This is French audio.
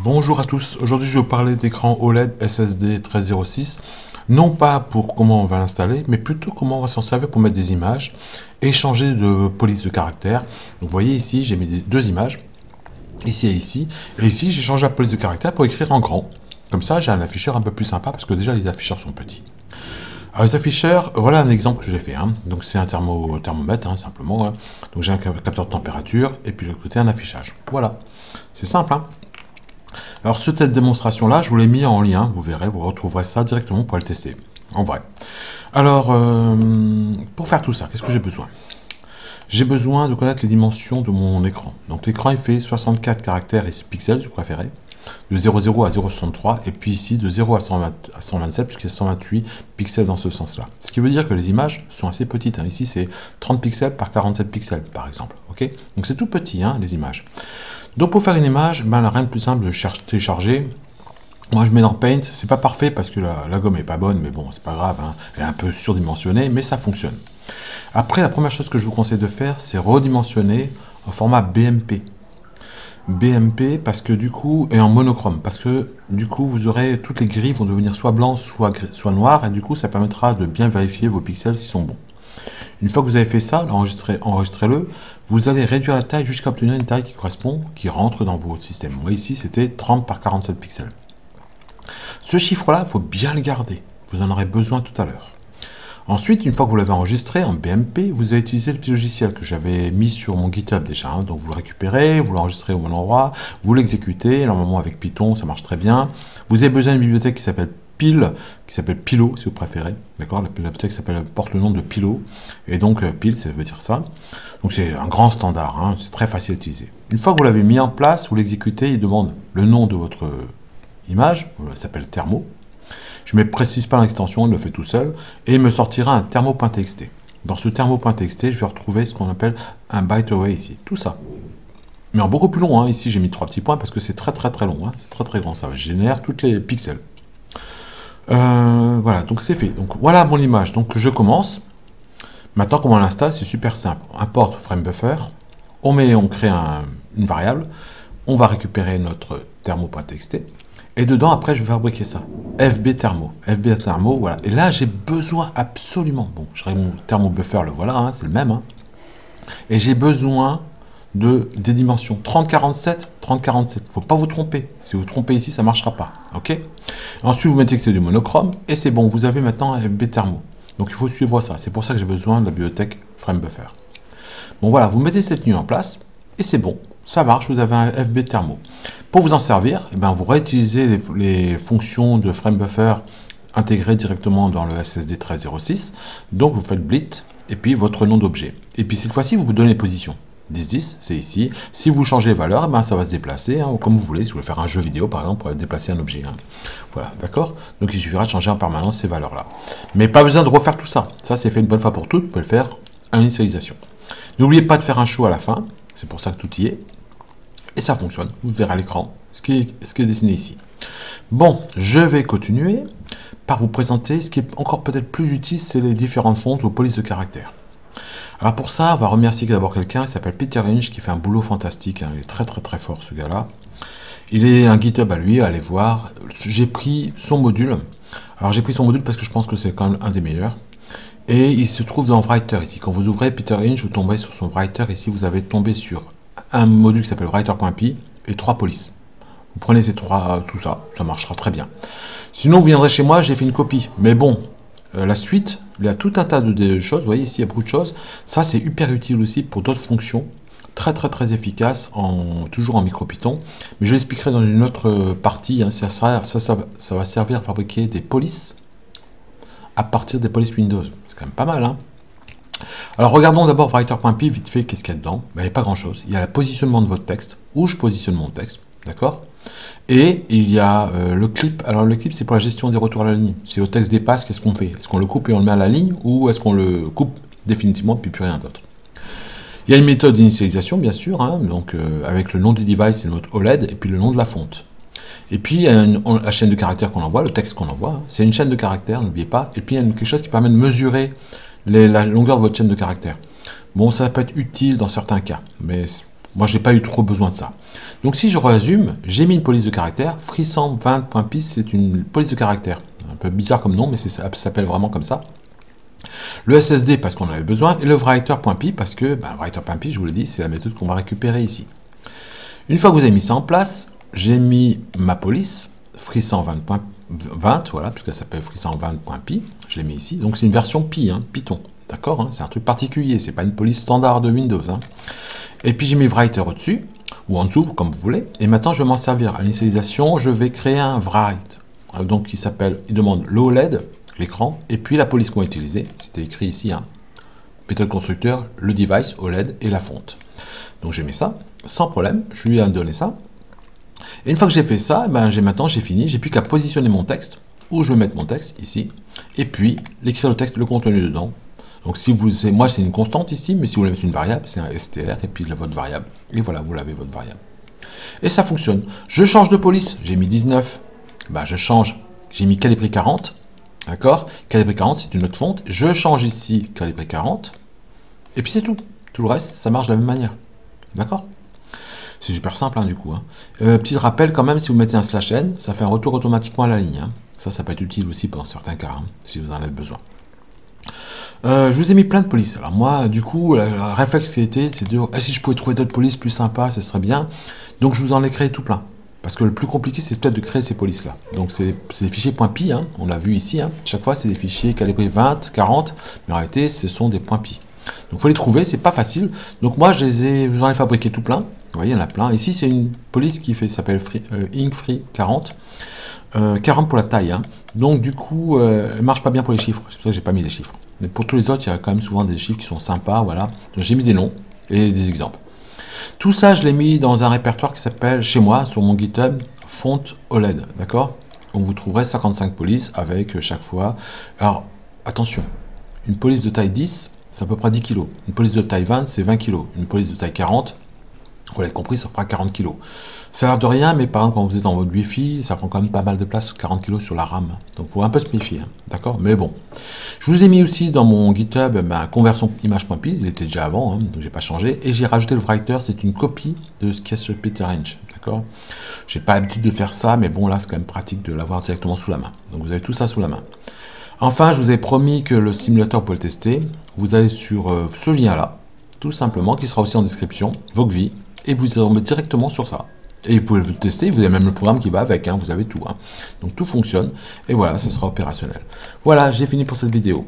Bonjour à tous, aujourd'hui je vais vous parler d'écran OLED SSD 1306, non pas pour comment on va l'installer, mais plutôt comment on va s'en servir pour mettre des images et changer de police de caractère. Donc vous voyez ici j'ai mis deux images, ici et ici j'ai changé la police de caractère pour écrire en grand. Comme ça j'ai un afficheur un peu plus sympa parce que déjà les afficheurs sont petits. Alors les afficheurs, voilà un exemple que j'ai fait. Donc c'est un thermomètre simplement. Donc j'ai un capteur de température et puis de l'autre côté un affichage. Voilà, c'est simple. Alors cette démonstration-là, je vous l'ai mis en lien, vous verrez, vous retrouverez ça directement pour le tester, en vrai. Alors, pour faire tout ça, qu'est-ce que j'ai besoin? J'ai besoin de connaître les dimensions de mon écran. Donc l'écran, il fait 64 caractères et pixels, si vous préférez, de 00 à 0,63, et puis ici de 0 à 127, puisqu'il y a 128 pixels dans ce sens-là. Ce qui veut dire que les images sont assez petites. Ici, c'est 30 pixels par 47 pixels, par exemple. Ok, donc c'est tout petit, les images. Donc pour faire une image, rien de plus simple de télécharger. Moi je mets dans Paint, c'est pas parfait parce que la gomme est pas bonne, mais bon c'est pas grave, elle est un peu surdimensionnée, mais ça fonctionne. Après la première chose que je vous conseille de faire, c'est redimensionner en format BMP. BMP parce que du coup, et en monochrome, parce que du coup vous aurez, toutes les grilles vont devenir soit blanches, soit noires, et du coup ça permettra de bien vérifier vos pixels s'ils sont bons. Une fois que vous avez fait ça, enregistrez-le, vous allez réduire la taille jusqu'à obtenir une taille qui correspond, qui rentre dans votre système. Moi ici c'était 30 par 47 pixels. Ce chiffre-là, il faut bien le garder. Vous en aurez besoin tout à l'heure. Ensuite, une fois que vous l'avez enregistré en BMP, vous allez utiliser le petit logiciel que j'avais mis sur mon GitHub déjà. Donc vous le récupérez, vous l'enregistrez au bon endroit, vous l'exécutez. Normalement avec Python, ça marche très bien. Vous avez besoin d'une bibliothèque qui s'appelle Pilo, si vous préférez. D'accord, la bibliothèque porte le nom de Pilo. Et donc Pil, ça veut dire ça. Donc c'est un grand standard, c'est très facile à utiliser. Une fois que vous l'avez mis en place, vous l'exécutez, il demande le nom de votre image, ça s'appelle thermo. Je ne précise pas l'extension, il le fait tout seul, et il me sortira un thermo.txt. Dans ce thermo.txt, je vais retrouver ce qu'on appelle un byte array ici, tout ça. Mais en beaucoup plus long, ici j'ai mis 3 petits points parce que c'est très long, c'est très grand, ça génère tous les pixels. Voilà, donc c'est fait. Donc voilà mon image, donc je commence. Maintenant comment on l'installe, c'est super simple. On importe FrameBuffer, on crée une variable, on va récupérer notre thermo.txt. Et dedans, après, je vais fabriquer ça. FB Thermo. FB Thermo, voilà. Et là, j'ai besoin absolument. Bon, je mon thermo buffer, le voilà, c'est le même. Et j'ai besoin des dimensions 30-47, 30-47. Faut pas vous tromper. Si vous vous trompez ici, ça marchera pas. Ok. Ensuite, vous mettez que c'est du monochrome. Et c'est bon, vous avez maintenant un FB Thermo. Donc, il faut suivre ça. C'est pour ça que j'ai besoin de la bibliothèque FrameBuffer. Bon, voilà, vous mettez cette ligne en place. Et c'est bon. Ça marche, vous avez un FB Thermo. Pour vous en servir, vous réutilisez les fonctions de FrameBuffer intégrées directement dans le SSD 1306. Donc vous faites blit et puis votre nom d'objet. Et puis cette fois-ci, vous vous donnez les positions. 10-10, c'est ici. Si vous changez les valeurs, ça va se déplacer comme vous voulez. Si vous voulez faire un jeu vidéo, par exemple, pour déplacer un objet. Voilà, d'accord. Donc il suffira de changer en permanence ces valeurs-là. Mais pas besoin de refaire tout ça. Ça, c'est fait une bonne fois pour toutes. Vous pouvez le faire à l'initialisation. N'oubliez pas de faire un show à la fin. C'est pour ça que tout y est. Et ça fonctionne, vous verrez à l'écran ce qui est dessiné ici. Bon, je vais continuer par vous présenter ce qui est encore peut-être plus utile, c'est les différentes fontes aux polices de caractère. Alors pour ça, on va remercier d'abord quelqu'un qui s'appelle Peter Inch, qui fait un boulot fantastique, il est très fort ce gars-là. Il est un GitHub à lui, allez voir. J'ai pris son module. Alors j'ai pris son module parce que je pense que c'est quand même un des meilleurs. Et il se trouve dans Writer ici. Quand vous ouvrez Peter Inch, vous tombez sur son Writer. Ici, vous avez tombé sur un module qui s'appelle writer.py et 3 polices. Vous prenez ces trois, tout ça, ça marchera très bien. Sinon, vous viendrez chez moi, j'ai fait une copie. Mais bon, la suite, il y a tout un tas de choses. Vous voyez ici, il y a beaucoup de choses. Ça, c'est hyper utile aussi pour d'autres fonctions. Très efficace, toujours en MicroPython. Mais je l'expliquerai dans une autre partie. Ça va servir à fabriquer des polices à partir des polices Windows. C'est quand même pas mal, Alors regardons d'abord writer.py, vite fait, qu'est-ce qu'il y a dedans? Il n'y a pas grand chose. Il y a le positionnement de votre texte, où je positionne mon texte, d'accord? Et il y a le clip. Alors le clip, c'est pour la gestion des retours à la ligne. Si le texte dépasse, qu'est-ce qu'on fait? Est-ce qu'on le coupe et on le met à la ligne, ou est-ce qu'on le coupe définitivement puis plus rien d'autre? Il y a une méthode d'initialisation, bien sûr, donc avec le nom du device et le mode OLED, et puis le nom de la fonte. Et puis il y a la chaîne de caractères qu'on envoie, le texte qu'on envoie, c'est une chaîne de caractères, n'oubliez pas. Et puis il y a quelque chose qui permet de mesurer la longueur de votre chaîne de caractères. Bon, ça peut être utile dans certains cas, mais Moi, j'ai pas eu trop besoin de ça. Donc, si je résume, j'ai mis une police de caractère. Freesamp20.py, c'est une police de caractère. Un peu bizarre comme nom, mais ça s'appelle vraiment comme ça. Le SSD, parce qu'on en avait besoin. Et le writer.py, parce que writer.py, je vous l'ai dit, c'est la méthode qu'on va récupérer ici. Une fois que vous avez mis ça en place, j'ai mis ma police, freesamp20, voilà, puisqu'elle s'appelle freesamp20.py. Je l'ai mis ici. Donc, c'est une version Pi, hein, Python. D'accord, hein, c'est un truc particulier, c'est pas une police standard de Windows. Hein. Et puis j'ai mis writer au-dessus, ou en dessous, comme vous voulez. Et maintenant, je vais m'en servir. À l'initialisation, je vais créer un write. Donc, il demande l'OLED, l'écran, et puis la police qu'on va utiliser. C'était écrit ici, hein. Méthode constructeur, le device, OLED et la fonte. Donc, j'ai mis ça, sans problème. Je lui ai donné ça. Et une fois que j'ai fait ça, maintenant, j'ai fini. J'ai plus qu'à positionner mon texte, où je vais mettre mon texte, ici. Et puis, l'écrire le texte, le contenu dedans. Donc, moi, c'est une constante ici, mais si vous voulez mettre une variable, c'est un str, et puis votre variable. Et voilà, vous l'avez, votre variable. Et ça fonctionne. Je change de police, j'ai mis 19. Je change, j'ai mis calibré 40. D'accord? Calibré 40, c'est une autre fonte. Je change ici, calibré 40. Et puis c'est tout. Tout le reste, ça marche de la même manière. D'accord? C'est super simple, hein, du coup. Hein. Petit rappel, quand même, si vous mettez un /n, ça fait un retour automatiquement à la ligne. Hein. Ça peut être utile aussi dans certains cas, hein, si vous en avez besoin. Je vous ai mis plein de polices. Alors moi, du coup, le réflexe qui était, c'est de dire, si je pouvais trouver d'autres polices plus sympas, ce serait bien. Donc je vous en ai créé tout plein. Parce que le plus compliqué, c'est peut-être de créer ces polices-là. Donc c'est des fichiers .py, hein, on l'a vu ici. Hein. Chaque fois, c'est des fichiers calibrés 20, 40, mais en réalité, ce sont des .py. Donc il faut les trouver, c'est pas facile. Donc moi, je vous en ai fabriqué tout plein. Vous voyez, il y en a plein. Ici, c'est une police qui s'appelle Inkfree 40. 40 pour la taille, hein. Donc du coup, elle marche pas bien pour les chiffres, c'est pour ça que j'ai pas mis les chiffres. Mais pour tous les autres, il y a quand même souvent des chiffres qui sont sympas, voilà. Donc j'ai mis des noms et des exemples. Tout ça, je l'ai mis dans un répertoire qui s'appelle, chez moi, sur mon GitHub, Font OLED, d'accord? Donc vous trouverez 55 polices avec chaque fois. Alors, attention, une police de taille 10, c'est à peu près 10 kg. Une police de taille 20, c'est 20 kg. Une police de taille 40, vous l'avez compris, ça fera 40 kg. Ça a l'air de rien, mais par exemple, quand vous êtes en mode Wi-Fi, ça prend quand même pas mal de place, 40 kg sur la RAM. Donc, il faut un peu se méfier, hein, d'accord? Mais bon. Je vous ai mis aussi dans mon GitHub conversion image.py, il était déjà avant, hein, donc j'ai pas changé. Et j'ai rajouté le writer, c'est une copie de ce qu'il y a sur PeterInch, d'accord? J'ai pas l'habitude de faire ça, mais bon, là, c'est quand même pratique de l'avoir directement sous la main. Donc, vous avez tout ça sous la main. Enfin, je vous ai promis que le simulateur, pour le tester, vous allez sur ce lien-là, tout simplement, qui sera aussi en description, Vogvi, et vous tombez directement sur ça. Et vous pouvez le tester, vous avez même le programme qui va avec, hein, vous avez tout. Hein. Donc tout fonctionne, et voilà, ce sera opérationnel. Voilà, j'ai fini pour cette vidéo.